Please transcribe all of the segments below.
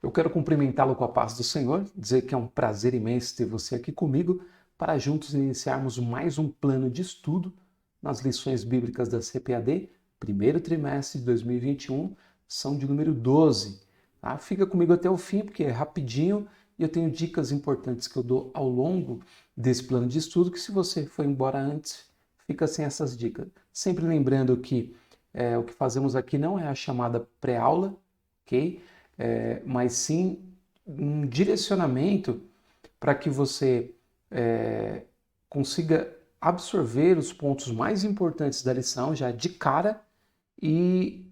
Eu quero cumprimentá-lo com a paz do Senhor, dizer que é um prazer imenso ter você aqui comigo para juntos iniciarmos mais um plano de estudo nas lições bíblicas da CPAD, primeiro trimestre de 2021, são de número 12. Tá? Fica comigo até o fim, porque é rapidinho e eu tenho dicas importantes que eu dou ao longo desse plano de estudo, que se você for embora antes, fica sem essas dicas. Sempre lembrando que o que fazemos aqui não é a chamada pré-aula, ok? Mas sim um direcionamento para que você consiga absorver os pontos mais importantes da lição já de cara e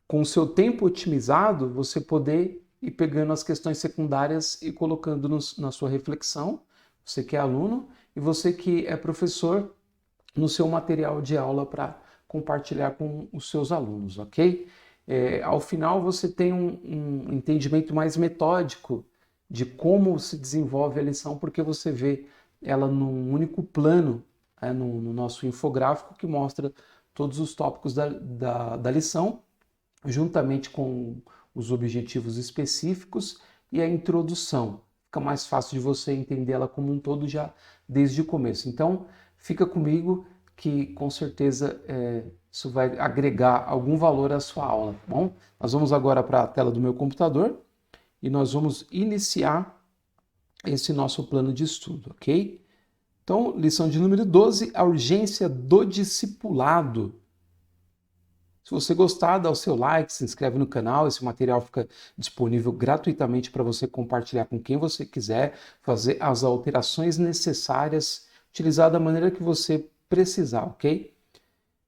com o seu tempo otimizado você poder ir pegando as questões secundárias e colocando na sua reflexão, você que é aluno e você que é professor, no seu material de aula para compartilhar com os seus alunos, ok? Ao final você tem um entendimento mais metódico de como se desenvolve a lição, porque você vê ela num único plano, no nosso infográfico que mostra todos os tópicos da lição, juntamente com os objetivos específicos e a introdução. Fica mais fácil de você entender ela como um todo já desde o começo. Então, fica comigo que com certeza isso vai agregar algum valor à sua aula, tá bom? Nós vamos agora para a tela do meu computador e nós vamos iniciar esse nosso plano de estudo, ok? Então, lição de número 12, a urgência do discipulado. Se você gostar, dá o seu like, se inscreve no canal, esse material fica disponível gratuitamente para você compartilhar com quem você quiser, fazer as alterações necessárias, utilizar da maneira que você precisar, ok?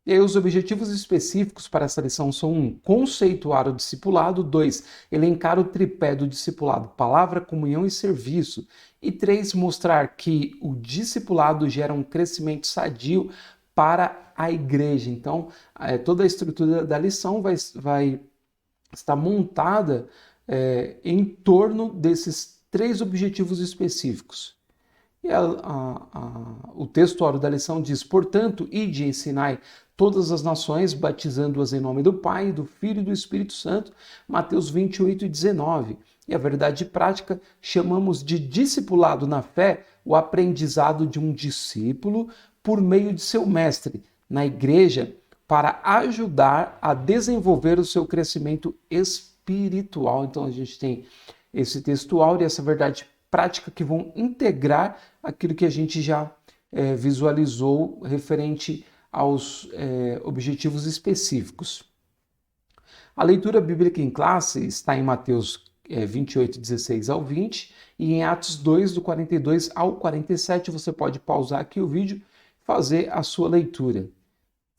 E aí os objetivos específicos para essa lição são 1. Conceituar o discipulado, 2. Elencar o tripé do discipulado, palavra, comunhão e serviço, e 3. Mostrar que o discipulado gera um crescimento sadio para a igreja. Então, toda a estrutura da lição vai estar montada em torno desses 3 objetivos específicos. E o textuário da lição diz: portanto, ide e ensinai todas as nações, batizando-as em nome do Pai, do Filho e do Espírito Santo, Mateus 28 e 19. E a verdade prática, chamamos de discipulado na fé o aprendizado de um discípulo por meio de seu mestre na igreja para ajudar a desenvolver o seu crescimento espiritual. Então a gente tem esse textual e essa verdade prática que vão integrar aquilo que a gente já visualizou referente aos objetivos específicos. A leitura bíblica em classe está em Mateus 28, 16 ao 20 e em Atos 2, do 42 ao 47. Você pode pausar aqui o vídeo e fazer a sua leitura.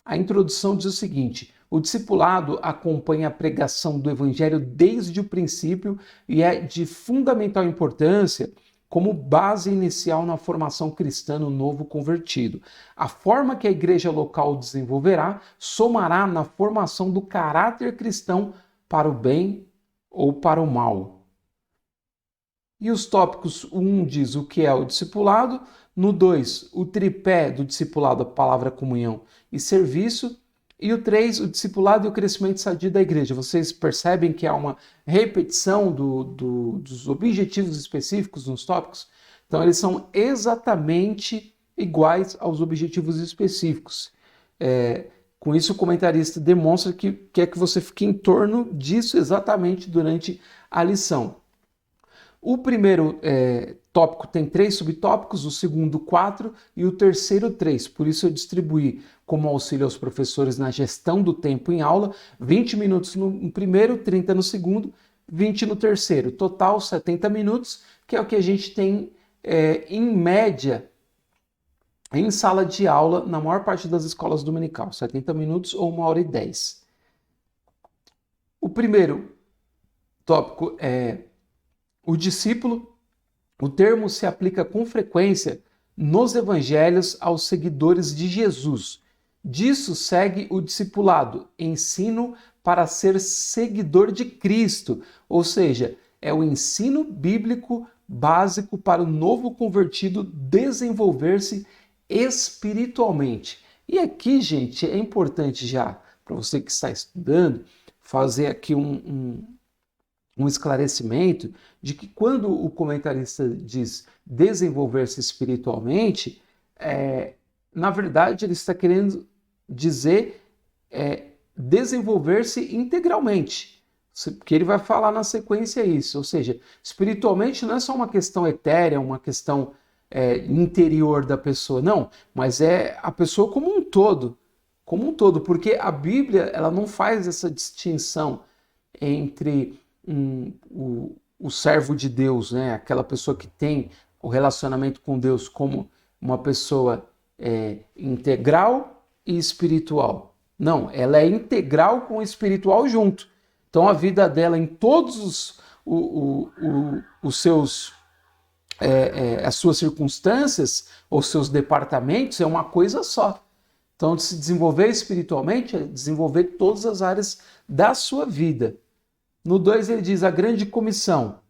A introdução diz o seguinte: o discipulado acompanha a pregação do evangelho desde o princípio e é de fundamental importância como base inicial na formação cristã no novo convertido. A forma que a igreja local desenvolverá somará na formação do caráter cristão para o bem ou para o mal. E os tópicos, 1 diz o que é o discipulado, no 2, o tripé do discipulado, a palavra, comunhão e serviço, e o 3, o discipulado e o crescimento sadio da igreja. Vocês percebem que há uma repetição dos objetivos específicos nos tópicos? Então, eles são exatamente iguais aos objetivos específicos. Com isso, o comentarista demonstra que quer que você fique em torno disso exatamente durante a lição. O primeiro tópico tem 3 subtópicos, o segundo 4 e o terceiro 3. Por isso eu distribuí como auxílio aos professores na gestão do tempo em aula, 20 minutos no primeiro, 30 no segundo, 20 no terceiro. Total 70 minutos, que é o que a gente tem em média em sala de aula na maior parte das escolas dominical, 70 minutos ou 1h10. O primeiro tópico é o discípulo. O termo se aplica com frequência nos evangelhos aos seguidores de Jesus. Disso segue o discipulado, ensino para ser seguidor de Cristo, ou seja, é o ensino bíblico básico para o novo convertido desenvolver-se espiritualmente. E aqui, gente, é importante já, para você que está estudando, fazer aqui um um esclarecimento de que quando o comentarista diz desenvolver-se espiritualmente, na verdade ele está querendo dizer desenvolver-se integralmente, porque ele vai falar na sequência isso, ou seja, espiritualmente não é só uma questão etérea, uma questão interior da pessoa, não, mas é a pessoa como um todo, porque a Bíblia ela não faz essa distinção entre o servo de Deus, né? Aquela pessoa que tem o relacionamento com Deus como uma pessoa integral e espiritual. Não, ela é integral com o espiritual junto. Então a vida dela em todos os seus as suas circunstâncias ou seus departamentos é uma coisa só. Então, de se desenvolver espiritualmente é desenvolver todas as áreas da sua vida. No 2 ele diz a grande comissão.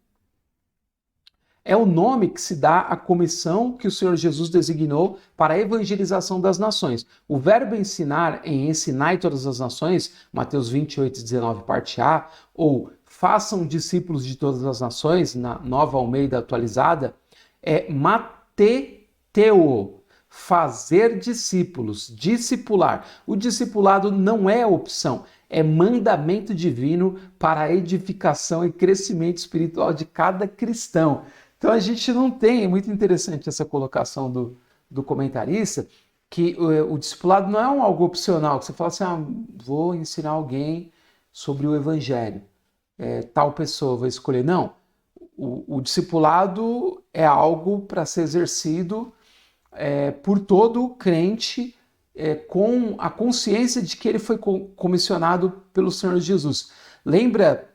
É o nome que se dá à comissão que o Senhor Jesus designou para a evangelização das nações. O verbo ensinar em ensinai todas as nações, Mateus 28, 19, parte A, ou façam discípulos de todas as nações, na Nova Almeida atualizada, é mateteo, fazer discípulos, discipular. O discipulado não é opção, é mandamento divino para a edificação e crescimento espiritual de cada cristão. Então a gente não tem, é muito interessante essa colocação do comentarista, que o discipulado não é algo opcional, que você fala assim, vou ensinar alguém sobre o evangelho, tal pessoa vai escolher. Não, o discipulado é algo para ser exercido por todo crente com a consciência de que ele foi comissionado pelo Senhor Jesus. Lembra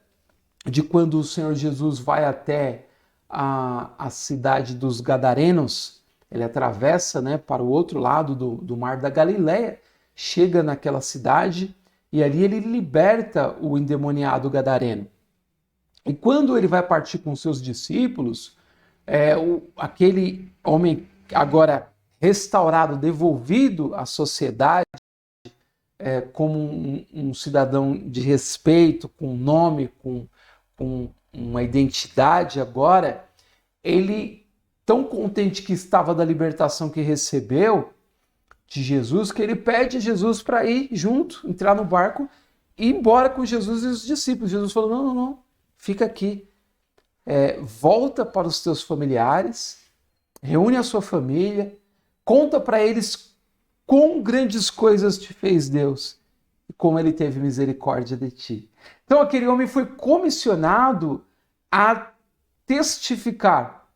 de quando o Senhor Jesus vai até a cidade dos Gadarenos? Ele atravessa para o outro lado do Mar da Galileia, chega naquela cidade e ali ele liberta o endemoniado gadareno. E quando ele vai partir com seus discípulos, aquele homem agora restaurado, devolvido à sociedade como um cidadão de respeito, com nome, com uma identidade agora, ele, tão contente que estava da libertação que recebeu de Jesus, que ele pede a Jesus para ir junto, entrar no barco e ir embora com Jesus e os discípulos. Jesus falou, não, fica aqui, volta para os teus familiares, reúne a sua família, conta para eles quão grandes coisas te fez Deus e como ele teve misericórdia de ti. Então aquele homem foi comissionado a testificar,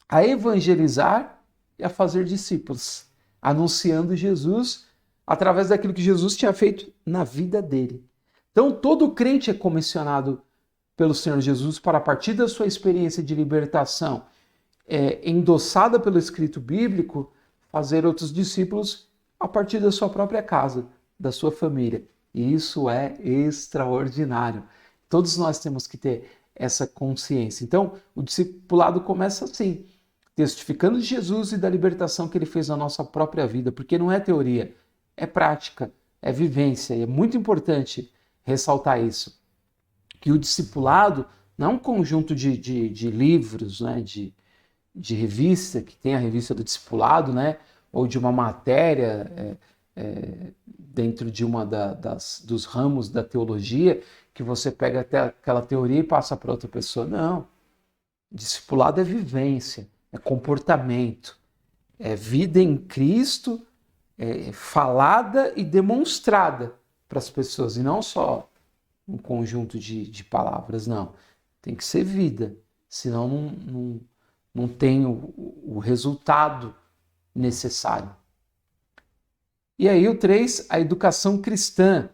a evangelizar e a fazer discípulos, anunciando Jesus através daquilo que Jesus tinha feito na vida dele. Então todo crente é comissionado pelo Senhor Jesus para, a partir da sua experiência de libertação, endossada pelo escrito bíblico, fazer outros discípulos a partir da sua própria casa, da sua família. E isso é extraordinário. Todos nós temos que ter essa consciência. Então, o discipulado começa assim, testificando de Jesus e da libertação que ele fez na nossa própria vida, porque não é teoria, é prática, é vivência. E é muito importante ressaltar isso, que o discipulado não é um conjunto de livros, né, de revista, que tem a revista do discipulado, né, ou de uma matéria dentro de uma dos ramos da teologia, que você pega até aquela teoria e passa para outra pessoa. Não. Discipulado é vivência, é comportamento, é vida em Cristo, falada e demonstrada para as pessoas, e não só um conjunto de palavras, não. Tem que ser vida, senão não tem o resultado necessário. E aí o 3, a educação cristã.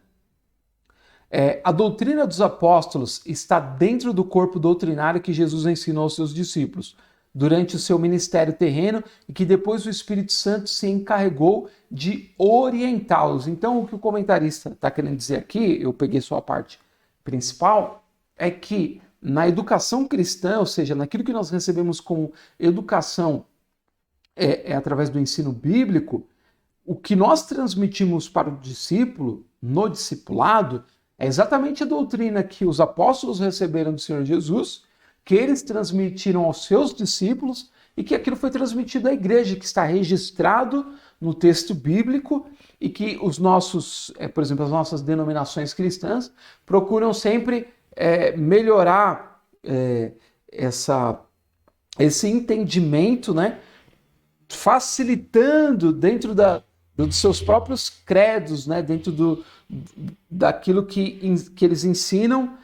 A doutrina dos apóstolos está dentro do corpo doutrinário que Jesus ensinou aos seus discípulos durante o seu ministério terreno e que depois o Espírito Santo se encarregou de orientá-los. Então, o que o comentarista está querendo dizer aqui, eu peguei só a parte principal, é que na educação cristã, ou seja, naquilo que nós recebemos como educação através do ensino bíblico, o que nós transmitimos para o discípulo, no discipulado, É exatamente a doutrina que os apóstolos receberam do Senhor Jesus, que eles transmitiram aos seus discípulos e que aquilo foi transmitido à igreja, que está registrado no texto bíblico e que os nossos, por exemplo, as nossas denominações cristãs procuram sempre melhorar esse entendimento, né? Facilitando dentro dos seus próprios credos, né? Dentro daquilo que eles ensinam,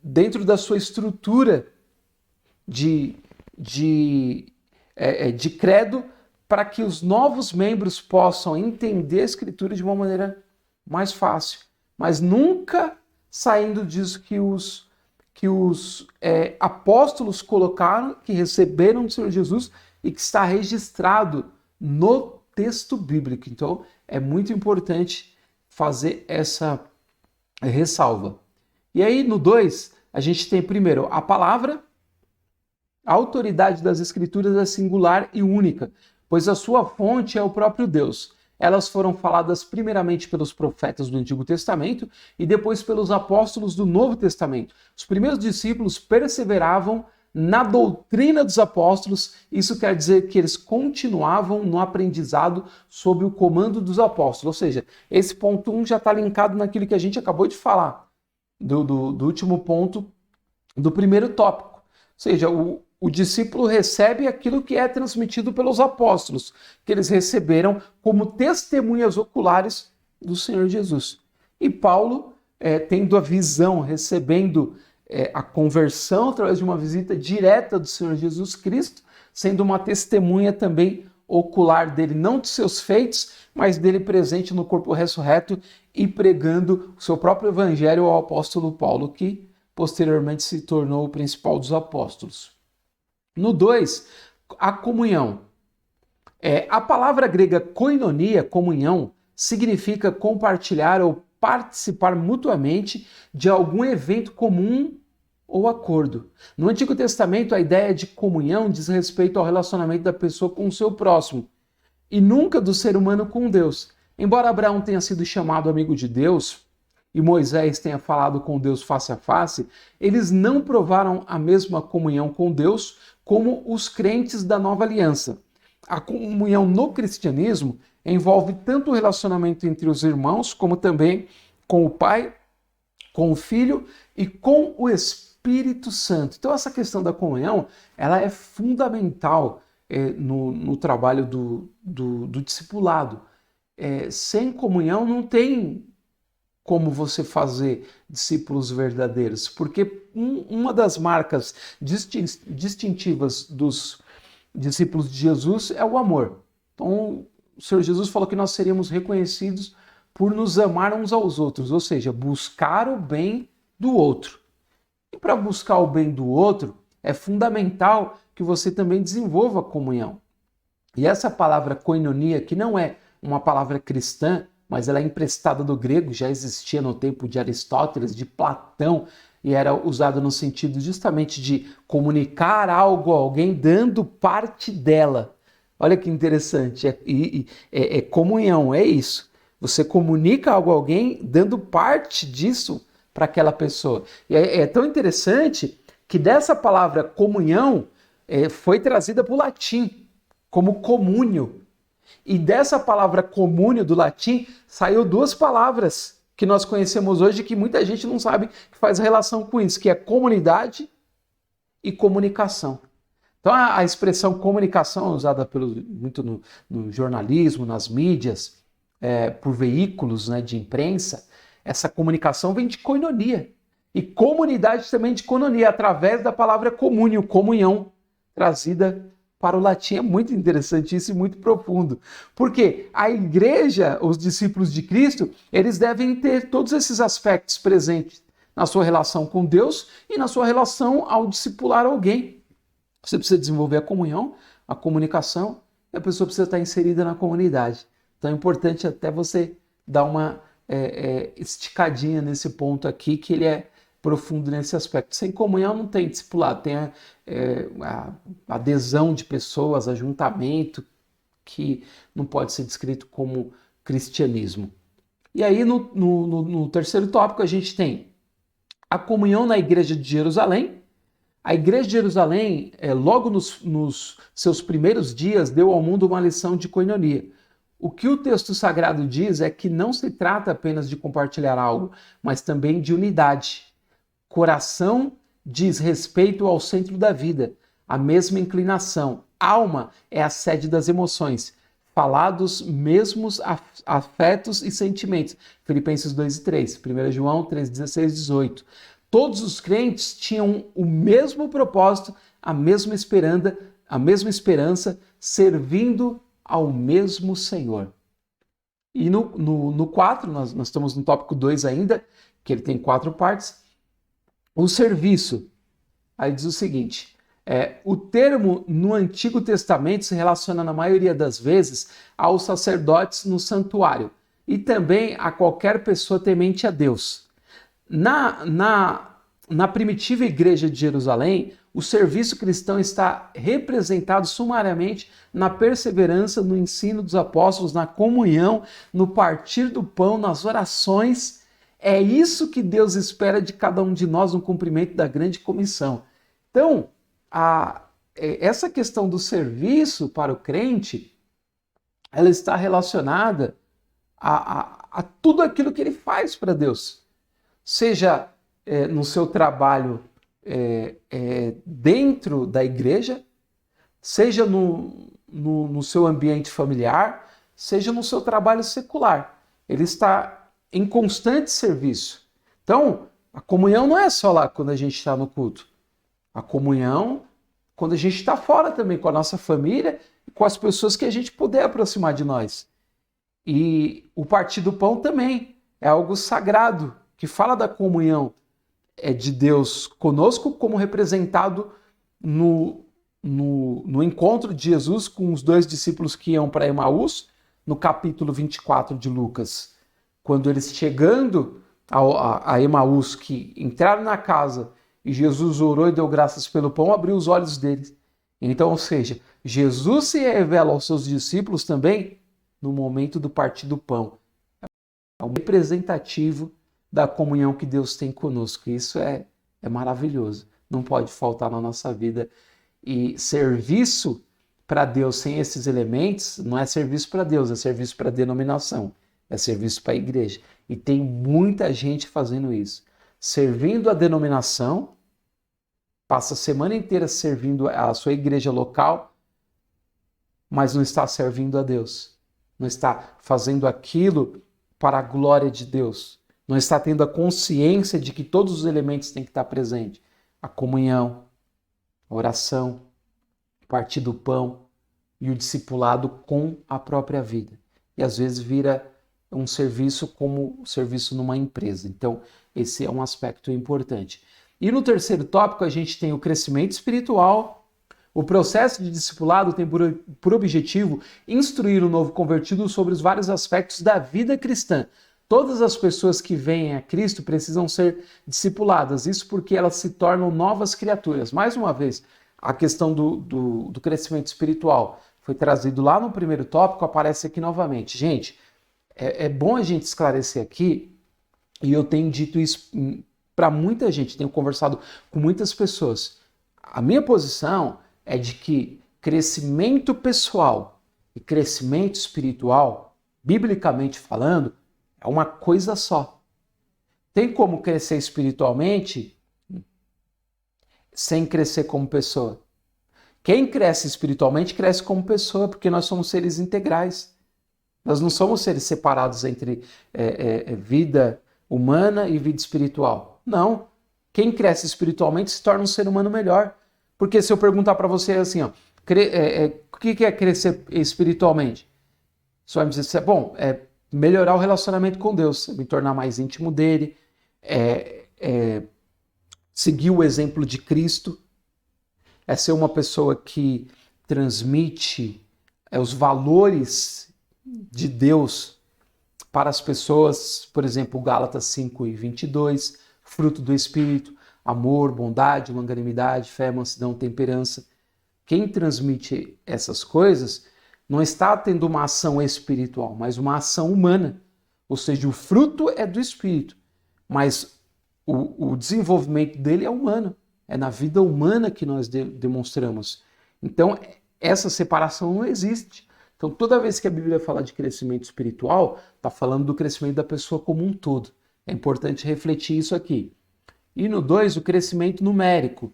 dentro da sua estrutura de credo, para que os novos membros possam entender a Escritura de uma maneira mais fácil, mas nunca saindo disso que os apóstolos colocaram, que receberam do Senhor Jesus e que está registrado no texto bíblico. Então, é muito importante fazer essa ressalva. E aí, no 2, a gente tem primeiro a palavra. A autoridade das Escrituras é singular e única, pois a sua fonte é o próprio Deus. Elas foram faladas primeiramente pelos profetas do Antigo Testamento e depois pelos apóstolos do Novo Testamento. Os primeiros discípulos perseveravam na doutrina dos apóstolos, isso quer dizer que eles continuavam no aprendizado sob o comando dos apóstolos. Ou seja, esse ponto 1 já está linkado naquilo que a gente acabou de falar, do último ponto do primeiro tópico. Ou seja, o discípulo recebe aquilo que é transmitido pelos apóstolos, que eles receberam como testemunhas oculares do Senhor Jesus. E Paulo, tendo a visão, recebendo a conversão através de uma visita direta do Senhor Jesus Cristo, sendo uma testemunha também ocular dele, não dos seus feitos, mas dele presente no corpo ressurreto e pregando o seu próprio evangelho ao apóstolo Paulo, que posteriormente se tornou o principal dos apóstolos. No 2, a comunhão. A palavra grega koinonia, comunhão, significa compartilhar ou participar mutuamente de algum evento comum ou acordo. No Antigo Testamento, a ideia de comunhão diz respeito ao relacionamento da pessoa com o seu próximo e nunca do ser humano com Deus. Embora Abraão tenha sido chamado amigo de Deus e Moisés tenha falado com Deus face a face, eles não provaram a mesma comunhão com Deus como os crentes da nova aliança. A comunhão no cristianismo envolve tanto o relacionamento entre os irmãos, como também com o Pai, com o Filho e com o Espírito Santo. Então essa questão da comunhão, ela é fundamental no trabalho do discipulado. Sem comunhão não tem como você fazer discípulos verdadeiros, porque uma das marcas distintivas dos discípulos de Jesus é o amor. Então, o Senhor Jesus falou que nós seríamos reconhecidos por nos amar uns aos outros, ou seja, buscar o bem do outro. E para buscar o bem do outro, é fundamental que você também desenvolva a comunhão. E essa palavra koinonia, que não é uma palavra cristã, mas ela é emprestada do grego, já existia no tempo de Aristóteles, de Platão, e era usada no sentido justamente de comunicar algo a alguém dando parte dela. Olha que interessante, é comunhão, é isso. Você comunica algo a alguém dando parte disso para aquela pessoa. E é tão interessante que dessa palavra comunhão foi trazida para o latim, como comúnio. E dessa palavra comúnio do latim saiu duas palavras que nós conhecemos hoje que muita gente não sabe que faz relação com isso, que é comunidade e comunicação. Então a expressão comunicação é usada muito no jornalismo, nas mídias, por veículos, né, de imprensa. Essa comunicação vem de koinonia. E comunidade também de koinonia, através da palavra comúnio, comunhão, trazida para o latim. É muito interessante isso e muito profundo. Porque a igreja, os discípulos de Cristo, eles devem ter todos esses aspectos presentes na sua relação com Deus e na sua relação ao discipular alguém. Você precisa desenvolver a comunhão, a comunicação, e a pessoa precisa estar inserida na comunidade. Então é importante até você dar uma esticadinha nesse ponto aqui, que ele é profundo nesse aspecto. Sem comunhão não tem discipulado, tem a adesão de pessoas, ajuntamento, que não pode ser descrito como cristianismo. E aí, no terceiro tópico, a gente tem a comunhão na igreja de Jerusalém. A igreja de Jerusalém, logo nos seus primeiros dias, deu ao mundo uma lição de coinonia. O que o texto sagrado diz é que não se trata apenas de compartilhar algo, mas também de unidade. Coração diz respeito ao centro da vida, a mesma inclinação. Alma é a sede das emoções, falar dos mesmos afetos e sentimentos. Filipenses 2 e 3, 1 João 3, 16 e 18. Todos os crentes tinham o mesmo propósito, a mesma esperança, servindo ao mesmo Senhor. E no 4, nós estamos no tópico 2 ainda, que ele tem 4 partes. O serviço. Aí diz o seguinte: o termo no Antigo Testamento se relaciona na maioria das vezes aos sacerdotes no santuário e também a qualquer pessoa temente a Deus. Na primitiva igreja de Jerusalém, o serviço cristão está representado sumariamente na perseverança, no ensino dos apóstolos, na comunhão, no partir do pão, nas orações. É isso que Deus espera de cada um de nós no cumprimento da grande comissão. Então, essa questão do serviço para o crente, ela está relacionada a tudo aquilo que ele faz para Deus. Seja no seu trabalho dentro da igreja, seja no seu ambiente familiar, seja no seu trabalho secular. Ele está em constante serviço. Então, a comunhão não é só lá quando a gente está no culto. A comunhão, quando a gente está fora também, com a nossa família e com as pessoas que a gente puder aproximar de nós. E o partir do pão também é algo sagrado, que fala da comunhão de Deus conosco, como representado no encontro de Jesus com os 2 discípulos que iam para Emaús, no capítulo 24 de Lucas. Quando eles chegando a Emaús, que entraram na casa e Jesus orou e deu graças pelo pão, abriu os olhos deles. Então, ou seja, Jesus se revela aos seus discípulos também no momento do partir do pão. É um representativo da comunhão que Deus tem conosco. Isso é maravilhoso. Não pode faltar na nossa vida. E serviço para Deus sem esses elementos não é serviço para Deus, é serviço para a denominação, é serviço para a igreja. E tem muita gente fazendo isso. Servindo a denominação, passa a semana inteira servindo a sua igreja local, mas não está servindo a Deus. Não está fazendo aquilo para a glória de Deus. Não está tendo a consciência de que todos os elementos têm que estar presentes. A comunhão, a oração, o partir do pão e o discipulado com a própria vida. E às vezes vira um serviço como serviço numa empresa. Então, esse é um aspecto importante. E no terceiro tópico, a gente tem o crescimento espiritual. O processo de discipulado tem por objetivo instruir o novo convertido sobre os vários aspectos da vida cristã. Todas as pessoas que vêm a Cristo precisam ser discipuladas, isso porque elas se tornam novas criaturas. Mais uma vez, a questão do crescimento espiritual foi trazido lá no primeiro tópico, aparece aqui novamente. Gente, é bom a gente esclarecer aqui, e eu tenho dito isso para muita gente, tenho conversado com muitas pessoas. A minha posição é de que crescimento pessoal e crescimento espiritual, biblicamente falando, é uma coisa só. Tem como crescer espiritualmente sem crescer como pessoa. Quem cresce espiritualmente cresce como pessoa, porque nós somos seres integrais. Nós não somos seres separados entre vida humana e vida espiritual. Não. Quem cresce espiritualmente se torna um ser humano melhor. Porque se eu perguntar para você assim, ó, o que é crescer espiritualmente? Você vai me dizer, bom, é melhorar o relacionamento com Deus, me tornar mais íntimo dele, seguir o exemplo de Cristo, é ser uma pessoa que transmite os valores de Deus para as pessoas, por exemplo, Gálatas 5:22, fruto do Espírito, amor, bondade, longanimidade, fé, mansidão, temperança. Quem transmite essas coisas não está tendo uma ação espiritual, mas uma ação humana. Ou seja, o fruto é do Espírito, mas o desenvolvimento dele é humano. É na vida humana que nós demonstramos. Então, essa separação não existe. Então, toda vez que a Bíblia fala de crescimento espiritual, está falando do crescimento da pessoa como um todo. É importante refletir isso aqui. E no 2, o crescimento numérico.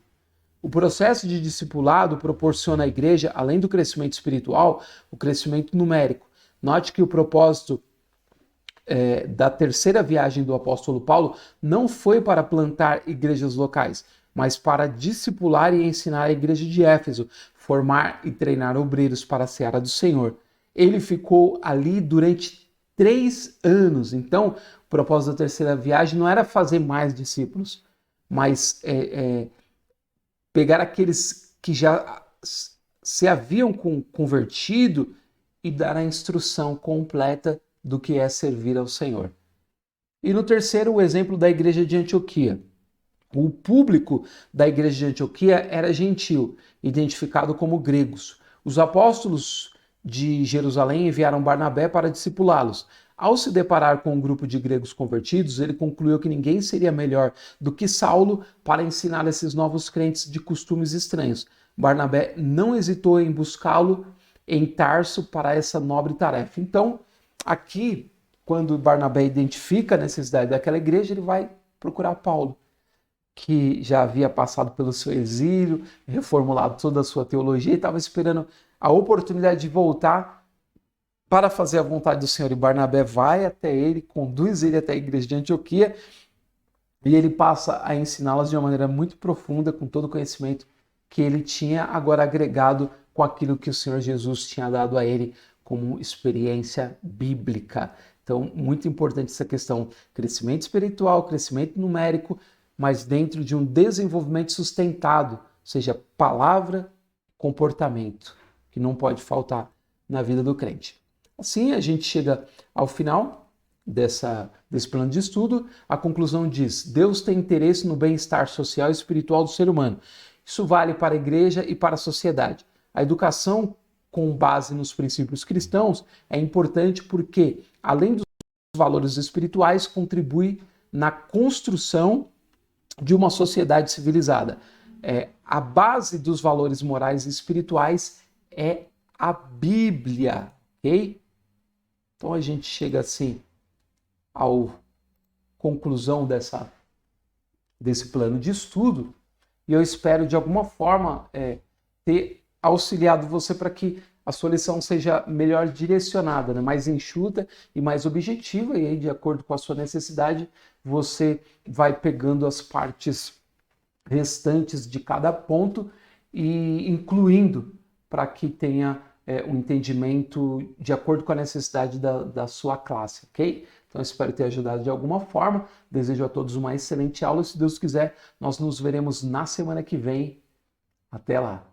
O processo de discipulado proporciona à igreja, além do crescimento espiritual, o crescimento numérico. Note que o propósito da terceira viagem do apóstolo Paulo não foi para plantar igrejas locais, mas para discipular e ensinar a igreja de Éfeso, formar e treinar obreiros para a seara do Senhor. Ele ficou ali durante 3 anos. Então, o propósito da terceira viagem não era fazer mais discípulos, mas pegar aqueles que já se haviam convertido e dar a instrução completa do que é servir ao Senhor. E no terceiro, o exemplo da igreja de Antioquia. O público da igreja de Antioquia era gentil, identificado como gregos. Os apóstolos de Jerusalém enviaram Barnabé para discipulá-los. Ao se deparar com um grupo de gregos convertidos, ele concluiu que ninguém seria melhor do que Saulo para ensinar esses novos crentes de costumes estranhos. Barnabé não hesitou em buscá-lo em Tarso para essa nobre tarefa. Então, aqui, quando Barnabé identifica a necessidade daquela igreja, ele vai procurar Paulo, que já havia passado pelo seu exílio, reformulado toda a sua teologia e estava esperando a oportunidade de voltar para fazer a vontade do Senhor. E Barnabé vai até ele, conduz ele até a igreja de Antioquia e ele passa a ensiná-las de uma maneira muito profunda, com todo o conhecimento que ele tinha agora agregado com aquilo que o Senhor Jesus tinha dado a ele como experiência bíblica. Então, muito importante essa questão, crescimento espiritual, crescimento numérico, mas dentro de um desenvolvimento sustentado, ou seja, palavra, comportamento, que não pode faltar na vida do crente. Assim, a gente chega ao final desse plano de estudo. A conclusão diz: Deus tem interesse no bem-estar social e espiritual do ser humano. Isso vale para a igreja e para a sociedade. A educação com base nos princípios cristãos é importante porque, além dos valores espirituais, contribui na construção de uma sociedade civilizada. A base dos valores morais e espirituais é a Bíblia, ok? Então a gente chega assim à conclusão desse plano de estudo e eu espero de alguma forma ter auxiliado você para que a sua lição seja melhor direcionada, né? Mais enxuta e mais objetiva, e aí, de acordo com a sua necessidade, você vai pegando as partes restantes de cada ponto e incluindo para que tenha um entendimento de acordo com a necessidade da sua classe, ok? Então, eu espero ter ajudado de alguma forma. Desejo a todos uma excelente aula. Se Deus quiser, nós nos veremos na semana que vem. Até lá!